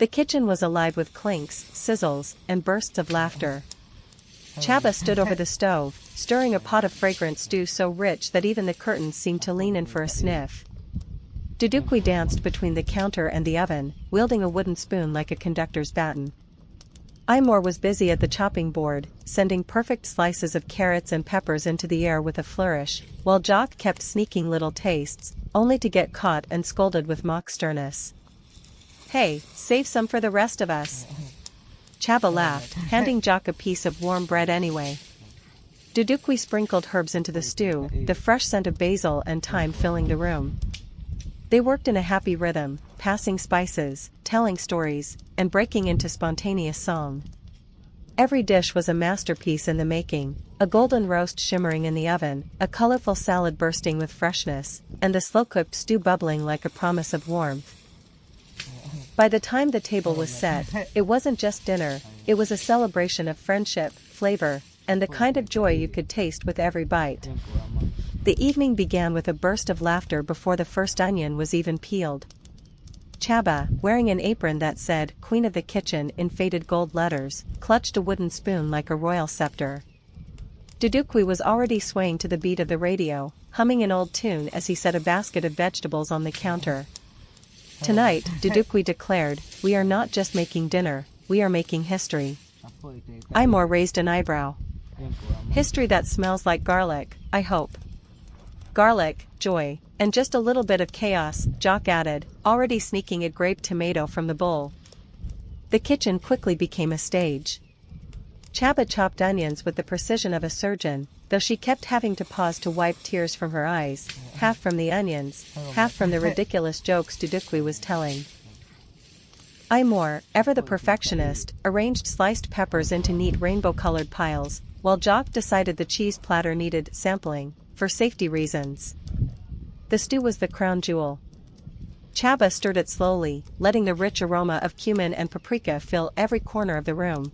The kitchen was alive with clinks, sizzles, and bursts of laughter. Chaba stood over the stove, stirring a pot of fragrant stew so rich that even the curtains seemed to lean in for a sniff. Dudukwi danced between the counter and the oven, wielding a wooden spoon like a conductor's baton. Imor was busy at the chopping board, sending perfect slices of carrots and peppers into the air with a flourish, while Jock kept sneaking little tastes, only to get caught and scolded with mock sternness. "Hey, save some for the rest of us." Chaba laughed, handing Jock a piece of warm bread anyway. Dudukwi sprinkled herbs into the stew, the fresh scent of basil and thyme filling the room. They worked in a happy rhythm, passing spices, telling stories, and breaking into spontaneous song. Every dish was a masterpiece in the making, a golden roast shimmering in the oven, a colorful salad bursting with freshness, and the slow-cooked stew bubbling like a promise of warmth. By the time the table was set, it wasn't just dinner, it was a celebration of friendship, flavor, and the kind of joy you could taste with every bite. The evening began with a burst of laughter before the first onion was even peeled. Chaba, wearing an apron that said "Queen of the Kitchen" in faded gold letters, clutched a wooden spoon like a royal scepter. Dudukwi was already swaying to the beat of the radio, humming an old tune as he set a basket of vegetables on the counter. Tonight, Dudukwi declared, "We are not just making dinner, we are making history." Imor raised an eyebrow. "History that smells like garlic, I hope." "Garlic, joy, and just a little bit of chaos," Jock added, already sneaking a grape tomato from the bowl. The kitchen quickly became a stage. Chaba chopped onions with the precision of a surgeon, though she kept having to pause to wipe tears from her eyes, half from the onions, half from the ridiculous jokes Dudukwi was telling. Imor, ever the perfectionist, arranged sliced peppers into neat rainbow-colored piles, while Jock decided the cheese platter needed sampling, for safety reasons. The stew was the crown jewel. Chaba stirred it slowly, letting the rich aroma of cumin and paprika fill every corner of the room.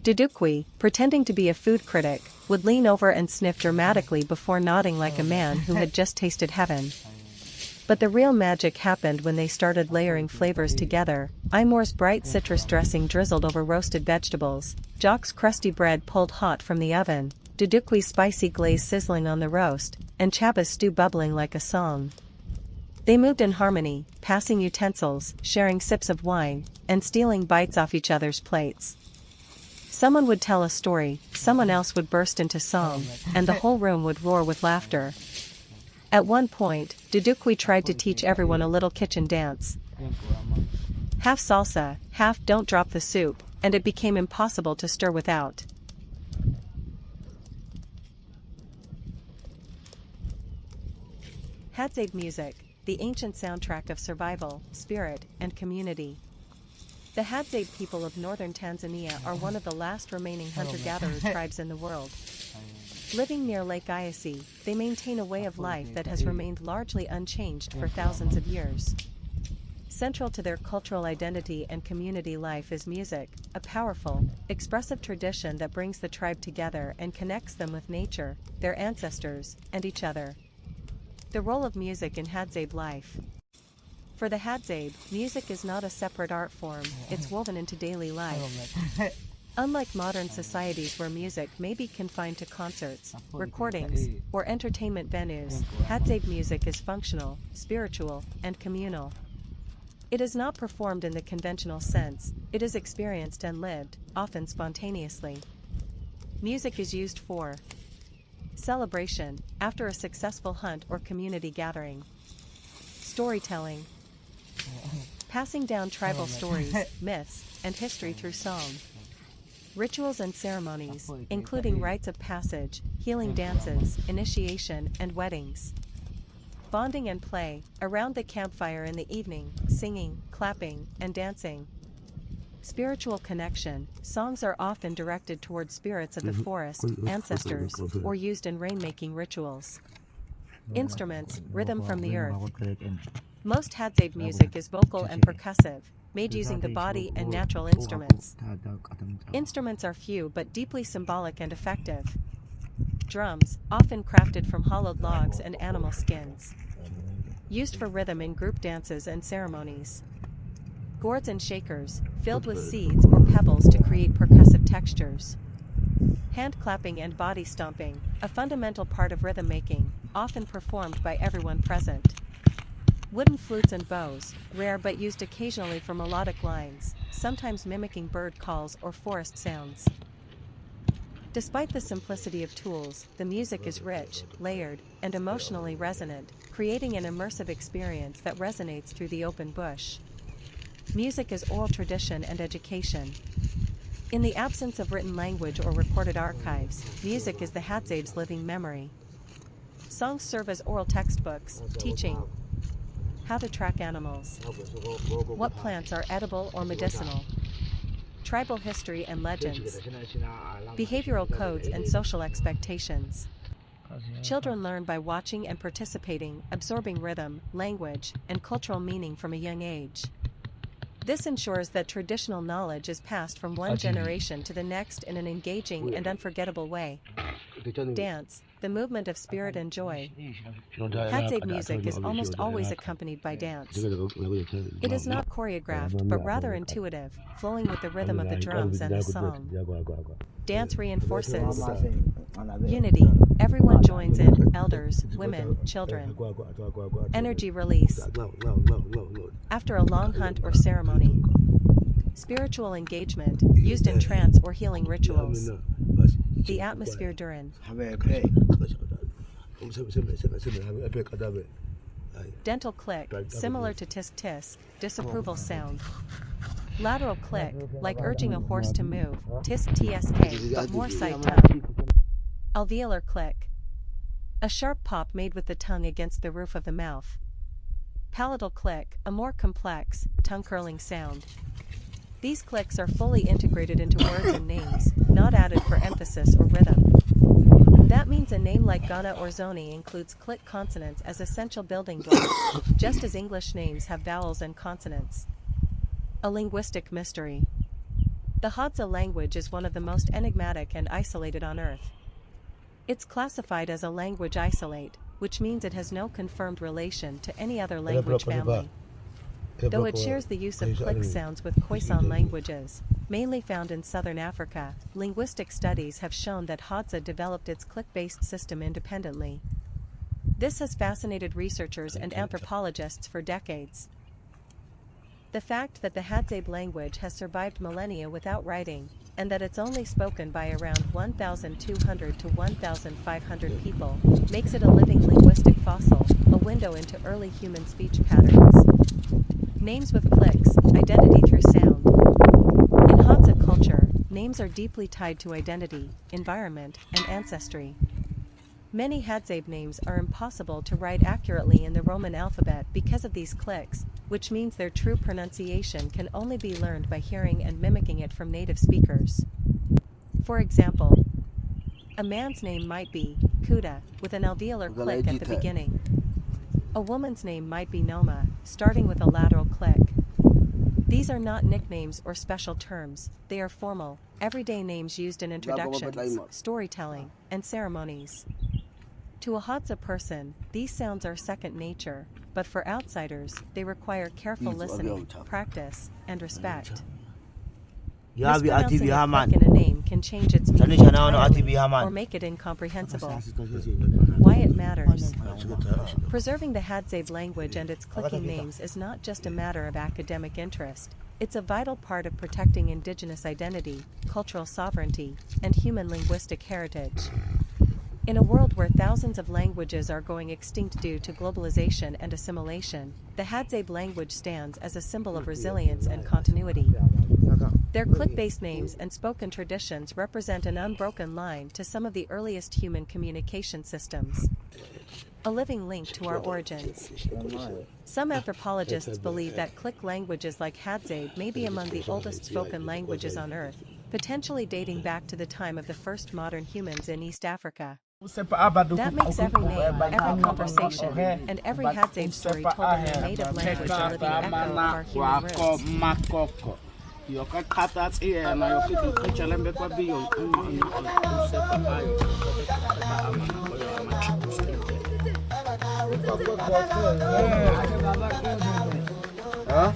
Dudukwi, pretending to be a food critic, would lean over and sniff dramatically before nodding like a man who had just tasted heaven. But the real magic happened when they started layering flavors together. Imor's bright citrus dressing drizzled over roasted vegetables, Jock's crusty bread pulled hot from the oven, Dudukwi's spicy glaze sizzling on the roast, and Chaba's stew bubbling like a song. They moved in harmony, passing utensils, sharing sips of wine, and stealing bites off each other's plates. Someone would tell a story, someone else would burst into song, and the whole room would roar with laughter. At one point, Dudukwi tried to teach everyone a little kitchen dance. Half salsa, half "don't drop the soup," and it became impossible to stir without. HadzaTribe music, the ancient soundtrack of survival, spirit, and community. The HadzaTribe people of northern Tanzania are one of the last remaining hunter-gatherer tribes in the world. Living near Lake Eyasi, they maintain a way of life that has remained largely unchanged for thousands of years. Central to their cultural identity and community life is music, a powerful, expressive tradition that brings the tribe together and connects them with nature, their ancestors, and each other. The role of music in HadzaTribe life. For the HadzaTribe, music is not a separate art form, it's woven into daily life. Unlike modern societies where music may be confined to concerts, recordings, or entertainment venues, HadzaTribe music is functional, spiritual, and communal. It is not performed in the conventional sense, it is experienced and lived, often spontaneously. Music is used for celebration, after a successful hunt or community gathering. Storytelling. Passing down tribal stories, myths, and history through song. Rituals and ceremonies, including rites of passage, healing dances, initiation, and weddings. Bonding and play, around the campfire in the evening, singing, clapping, and dancing. Spiritual connection, songs are often directed toward spirits of the forest, ancestors, or used in rainmaking rituals. Instruments, rhythm from the earth. Most HadzaTribe music is vocal and percussive, made using the body and natural instruments. Instruments are few but deeply symbolic and effective. Drums, often crafted from hollowed logs and animal skins. Used for rhythm in group dances and ceremonies. Gourds and shakers, filled with seeds or pebbles to create percussive textures. Hand clapping and body stomping, a fundamental part of rhythm making, often performed by everyone present. Wooden flutes and bows, rare but used occasionally for melodic lines, sometimes mimicking bird calls or forest sounds. Despite the simplicity of tools, the music is rich, layered, and emotionally resonant, creating an immersive experience that resonates through the open bush. Music is oral tradition and education. In the absence of written language or recorded archives, music is the Hadzabe's living memory. Songs serve as oral textbooks, teaching how to track animals, what plants are edible or medicinal, tribal history and legends, behavioral codes and social expectations. Children learn by watching and participating, absorbing rhythm, language, and cultural meaning from a young age. This ensures that traditional knowledge is passed from one generation to the next in an engaging and unforgettable way. Dance, the movement of spirit and joy. Hadzabe music is almost always accompanied by dance. It is not choreographed but rather intuitive, flowing with the rhythm of the drums and the song. Dance reinforces unity. Everyone joins in, elders, women, children. Energy release. After a long hunt or ceremony. Spiritual engagement, used in trance or healing rituals. The atmosphere during. Dental click, similar to tisk tisk, disapproval sound. Lateral click, like urging a horse to move, tisk tsk, but more sight tongue. Alveolar click. A sharp pop made with the tongue against the roof of the mouth. Palatal click, a more complex, tongue-curling sound. These clicks are fully integrated into words and names, not added for emphasis or rhythm. That means a name like Ghana or Zoni includes click consonants as essential building blocks, just as English names have vowels and consonants. A linguistic mystery. The Hadza language is one of the most enigmatic and isolated on Earth. It's classified as a language isolate, which means it has no confirmed relation to any other language family. Though it shares the use of click sounds with Khoisan languages, mainly found in southern Africa, linguistic studies have shown that Hadza developed its click-based system independently. This has fascinated researchers and anthropologists for decades. The fact that the Hadzabe language has survived millennia without writing, and that it's only spoken by around 1,200 to 1,500 people, makes it a living linguistic fossil, a window into early human speech patterns. Names with clicks, identity through sound. In Hadza culture, names are deeply tied to identity, environment, and ancestry. Many Hadzabe names are impossible to write accurately in the Roman alphabet because of these clicks, which means their true pronunciation can only be learned by hearing and mimicking it from native speakers. For example, a man's name might be Kuda, with an alveolar click at the beginning. A woman's name might be Noma, starting with a lateral click. These are not nicknames or special terms, they are formal, everyday names used in introductions, storytelling, and ceremonies. To a Hadza person, these sounds are second nature, but for outsiders, they require careful listening, practice, and respect. Mispronouncing a click in a name can change its meaning entirely, or make it incomprehensible. Why it matters. Preserving the Hadzabe language and its clicking names is not just a matter of academic interest, it's a vital part of protecting indigenous identity, cultural sovereignty, and human linguistic heritage. In a world where thousands of languages are going extinct due to globalization and assimilation, the Hadzabe language stands as a symbol of resilience and continuity. Their click-based names and spoken traditions represent an unbroken line to some of the earliest human communication systems. A living link to our origins. Some anthropologists believe that click languages like Hadzabe may be among the oldest spoken languages on Earth, potentially dating back to the time of the first modern humans in East Africa. That makes every name, every conversation, and every Hadzabe story told in their native language a living echo of our human roots. Huh?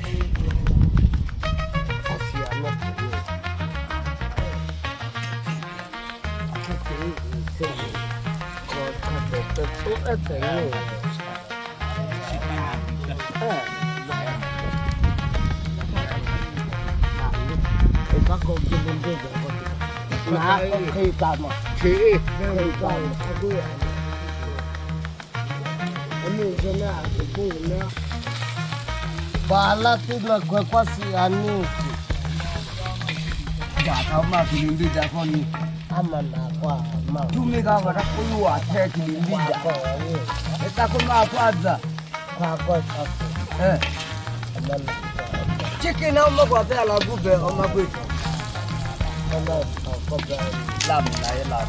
Bala tuna kwa si ani. Jata ma kilindi jakoni. Ama na kwa ma. Tumika wada kuwa te kilindi jako. Eta kuma kwanza. Kwa. Chicken na umagwa pe ala gube omagwito. Lam na ila.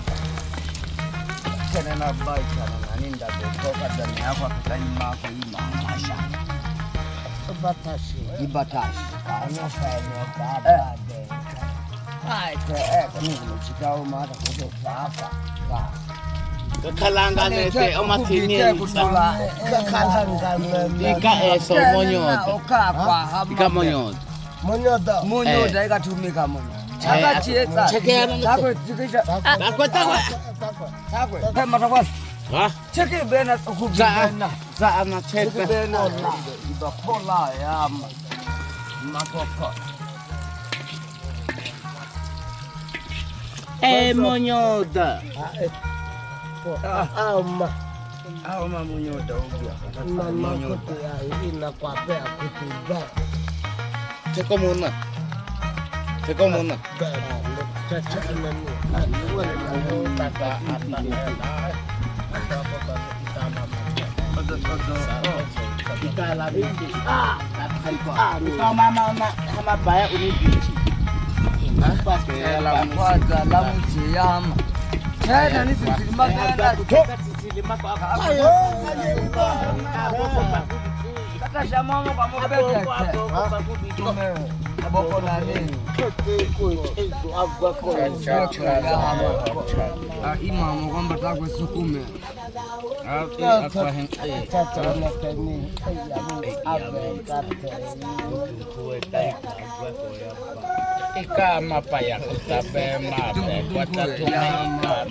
Tena na baita na ninda kutoka ndani yako kutaima kwa masha. Ibatashi. Ano fanya baba de. Ai kuni chikao mara kuto papa. Kalanga nete omatini kalanga ika eso monyoda ika monyoda ikatumika monyoda chakachietsa takwe pema takwasi cheke bena kubena za anacheka bena ibapola ya makoko monyoda Alma monyoda obia monyoda ina kwa pea kutuba Teko muna Kama baya unibichi la kwanza la mjiyama tena ni sisilimaka kaka shamo kwa mbele boko na nini agwa kwa imamu kwamba takwe sukume tata na tani ika mapaya kutabe mape kwa tatumika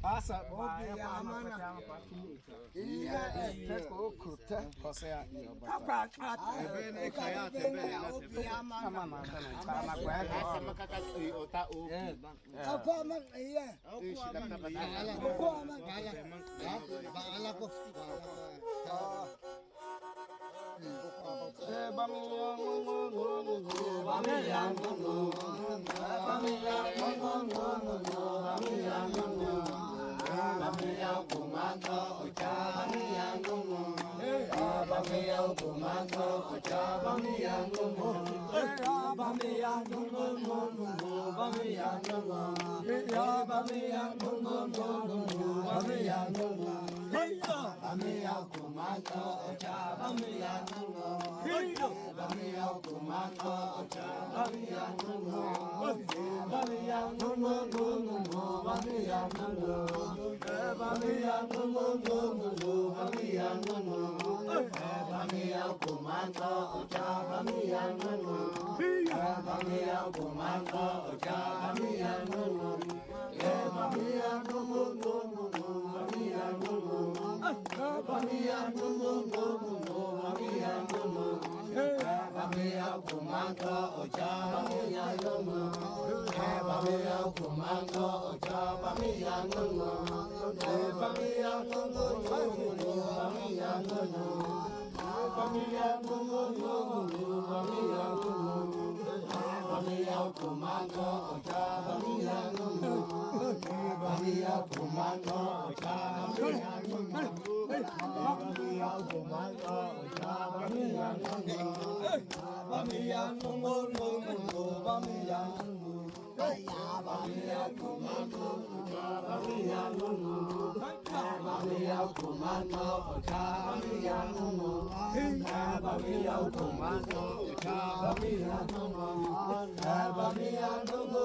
Asa obi amana iya teko kuta kosea iyo bata ebe kaya tebe obi amana kana kwa asa makaka ota o apa man iya apa man bala ko Bami kumanga ojabamiya nunu bamiya kumanga ojabamiya nunu bamiya nunu bamiya nunu bamiya nunu bamiya nunu bamiya kumanga ojabamiya nunu bamiya kumanga ojabamiya nunu bamiya nunu bamiya nunu bamiya nunu bamiya nunu bamiya kumanga ojabamiya nunu bamiya kumanga ojabamiya nunu bamiya kumanga ojabamiya nunu bamiya nunu bamiya nunu bamiya kumanga ojabamiya nunu bamiya kumanga ojabamiya nunu bamiya kumanga ojabamiya nunu bamiya nunu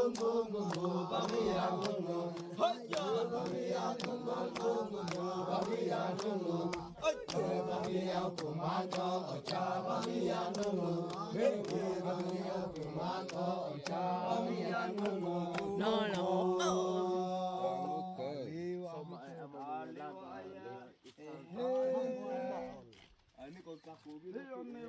bamiya nunu bamiya nunu bamiya nunu bamiya kumanga ojabamiya nunu bamiya kumanga ojabamiya nunu Ini kau kaku bila. Ini